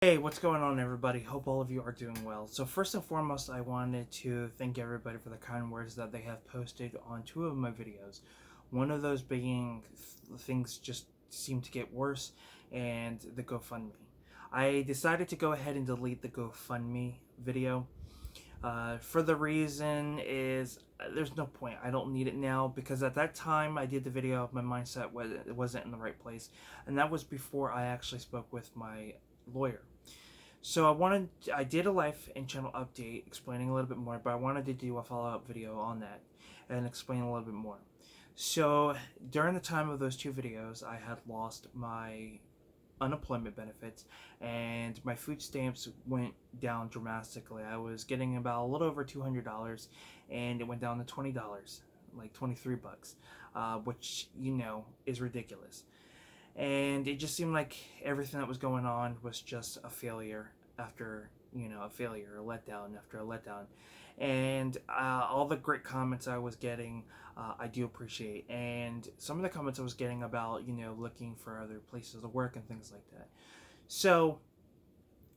Hey, what's going on, everybody? Hope all of you are doing well. So, first and foremost, I wanted to thank everybody for the kind words that they have posted on two of my videos. One of those being things just seem to get worse, and the GoFundMe. I decided to go ahead and delete the GoFundMe video. For the reason is there's no point. I don't need it now because at that time I did the video, my mindset wasn't in the right place, and that was before I actually spoke with my lawyer. So I did a life and channel update explaining a little bit more, but I wanted to do a follow-up video on that and explain a little bit more. So during the time of those two videos, I had lost my unemployment benefits and my food stamps went down dramatically. I was getting about a little over $200 and it went down to $20, like 23 bucks, which is ridiculous. And it just seemed like everything that was going on was just a failure after a failure, a letdown after a letdown. And all the great comments I was getting, I do appreciate. And some of the comments I was getting about looking for other places to work and things like that. So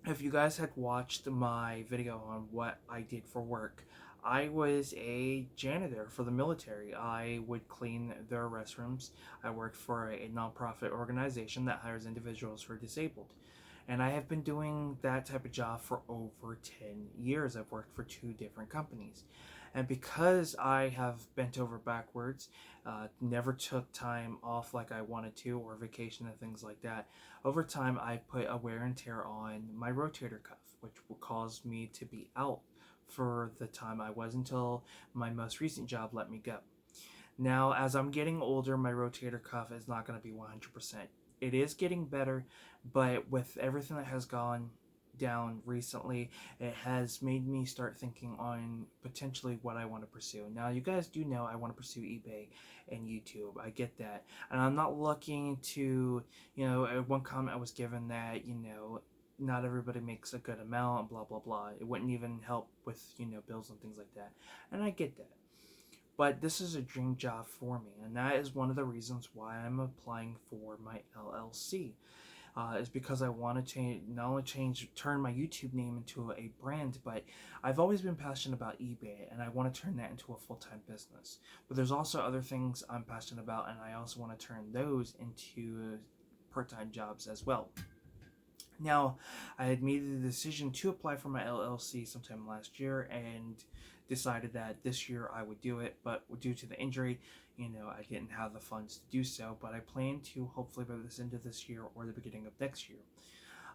if you guys had watched my video on what I did for work, I was a janitor for the military. I would clean their restrooms. I worked for a nonprofit organization that hires individuals who are disabled. And I have been doing that type of job for over 10 years. I've worked for two different companies. And because I have bent over backwards, never took time off like I wanted to, or vacation and things like that, over time I put a wear and tear on my rotator cuff, which will cause me to be out for the time I was until my most recent job let me go. Now, as I'm getting older, my rotator cuff is not going to be 100%. It is getting better, but with everything that has gone down recently, it has made me start thinking on potentially what I want to pursue. Now, you guys do know I want to pursue eBay and YouTube. I get that. And I'm not looking to, at one comment I was given that, not everybody makes a good amount, blah, blah, blah. It wouldn't even help with, bills and things like that. And I get that. But this is a dream job for me, and that is one of the reasons why I'm applying for my LLC. Is because I want to not only turn my YouTube name into a brand, but I've always been passionate about eBay, and I want to turn that into a full-time business. But there's also other things I'm passionate about, and I also want to turn those into part-time jobs as well. Now, I had made the decision to apply for my LLC sometime last year and decided that this year I would do it, but due to the injury, I didn't have the funds to do so, but I plan to hopefully by this end of this year or the beginning of next year.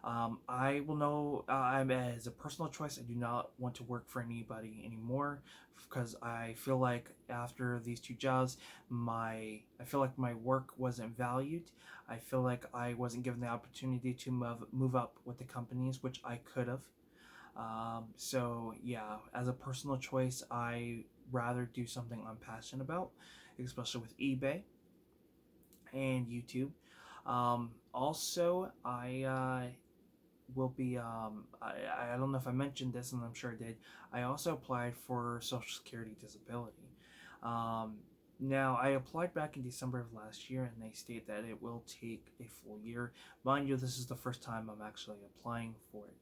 I will know, I'm as a personal choice, I do not want to work for anybody anymore because I feel like after these two jobs, I feel like my work wasn't valued. I feel like I wasn't given the opportunity to move up with the companies, which I could have. So yeah, as a personal choice, I rather do something I'm passionate about, especially with eBay and YouTube. Also, I will be I don't know if I mentioned this, and I'm sure I did. I also applied for Social Security disability. um, Now, I applied back in December of last year, and they state that it will take a full year. Mind you, this is the first time I'm actually applying for it,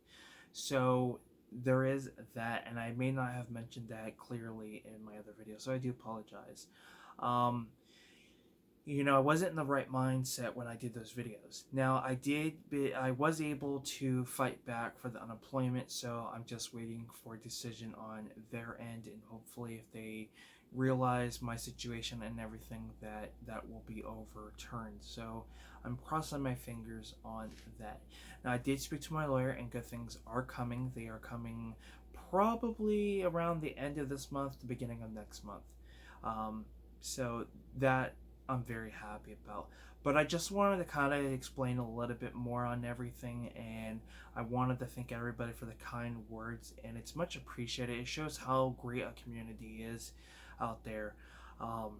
so there is that, and I may not have mentioned that clearly in my other video, so I do apologize. um, I wasn't in the right mindset when I did those videos. Now, I was able to fight back for the unemployment, so I'm just waiting for a decision on their end, and hopefully if they realize my situation and everything, that will be overturned. So I'm crossing my fingers on that. Now, I did speak to my lawyer, and good things are coming. They are coming probably around the end of this month, the beginning of next month. So that I'm very happy about. But I just wanted to kind of explain a little bit more on everything, and I wanted to thank everybody for the kind words, and it's much appreciated. It shows how great a community is out there. Um,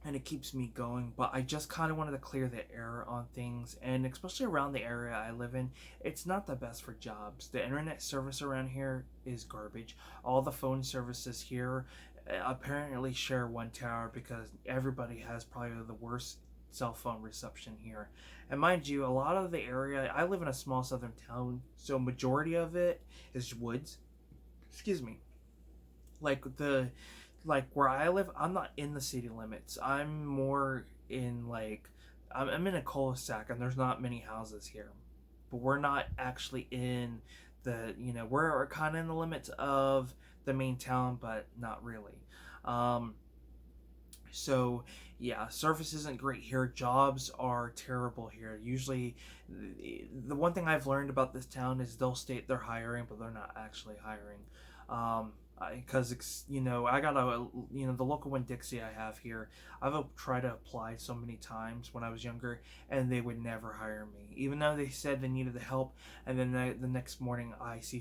and it keeps me going. But I just kind of wanted to clear the air on things, and especially around the area I live in, it's not the best for jobs. The internet service around here is garbage. All the phone services here apparently share one tower because everybody has probably the worst cell phone reception here. And mind you, a lot of the area, I live in a small southern town, so majority of it is woods. Excuse me. Like where I live, I'm not in the city limits. I'm more in like I'm in a cul-de-sac, and there's not many houses here. But we're not actually in the, we're kind of in the limits of the main town, but not really. Um, so yeah, service isn't great here. Jobs are terrible here. Usually, the one thing I've learned about this town is they'll state they're hiring, but they're not actually hiring. Because I got the local Winn-Dixie I have here. I've tried to apply so many times when I was younger, and they would never hire me, even though they said they needed the help. And then the next morning I see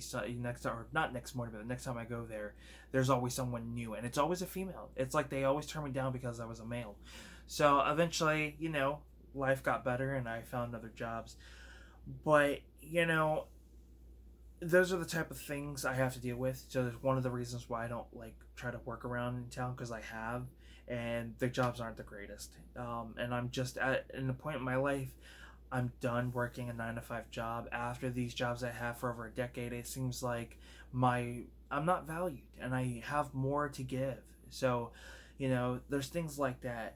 not next morning, but the next time I go there, there's always someone new, and it's always a female. It's like they always turn me down because I was a male. So eventually, life got better, and I found other jobs. But those are the type of things I have to deal with. So there's one of the reasons why I don't like try to work around in town, because I have, and the jobs aren't the greatest. And I'm just at a point in my life. I'm done working a 9 to 5 job. After these jobs I have for over a decade, it seems like I'm not valued, and I have more to give. So, there's things like that.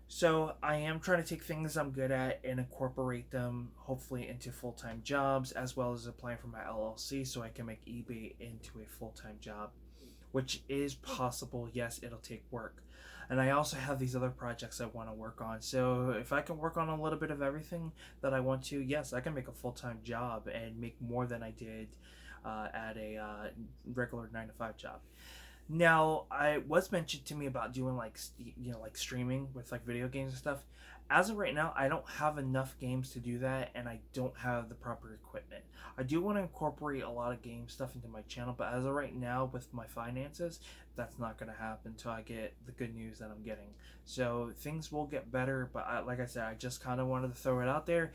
So I am trying to take things I'm good at and incorporate them, hopefully, into full-time jobs, as well as applying for my LLC so I can make eBay into a full-time job, which is possible. Yes, it'll take work. And I also have these other projects I want to work on. So if I can work on a little bit of everything that I want to, yes, I can make a full-time job and make more than I did at a regular 9 to 5 job. Now, I was mentioned to me about doing like like streaming with like video games and stuff. As of right now, I don't have enough games to do that, and I don't have the proper equipment. I do want to incorporate a lot of game stuff into my channel, but as of right now, with my finances, that's not going to happen until I get the good news that I'm getting. So things will get better, but like I said, I just kind of wanted to throw it out there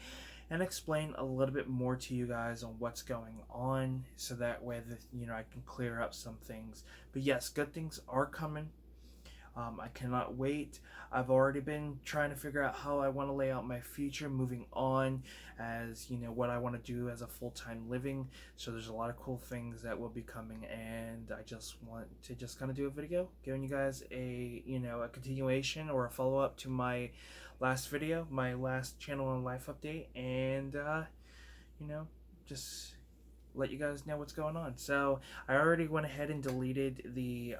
and explain a little bit more to you guys on what's going on, so that way that I can clear up some things. But yes, good things are coming. I cannot wait. I've already been trying to figure out how I want to lay out my future moving on, as what I want to do as a full-time living. So there's a lot of cool things that will be coming, and I just want to just kind of do a video giving you guys a a continuation or a follow-up to my last video, my last channel and life update, and just let you guys know what's going on. So I already went ahead and deleted the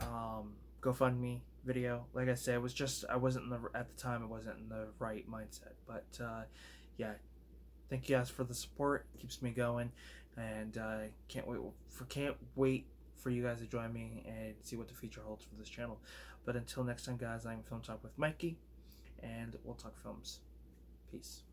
GoFundMe video. Like I said, I wasn't at the time, I wasn't in the right mindset. But yeah, thank you guys for the support. It keeps me going, and can't wait for you guys to join me and see what the future holds for this channel. But until next time, guys, I'm Film Talk with Mikey, and we'll talk films. Peace.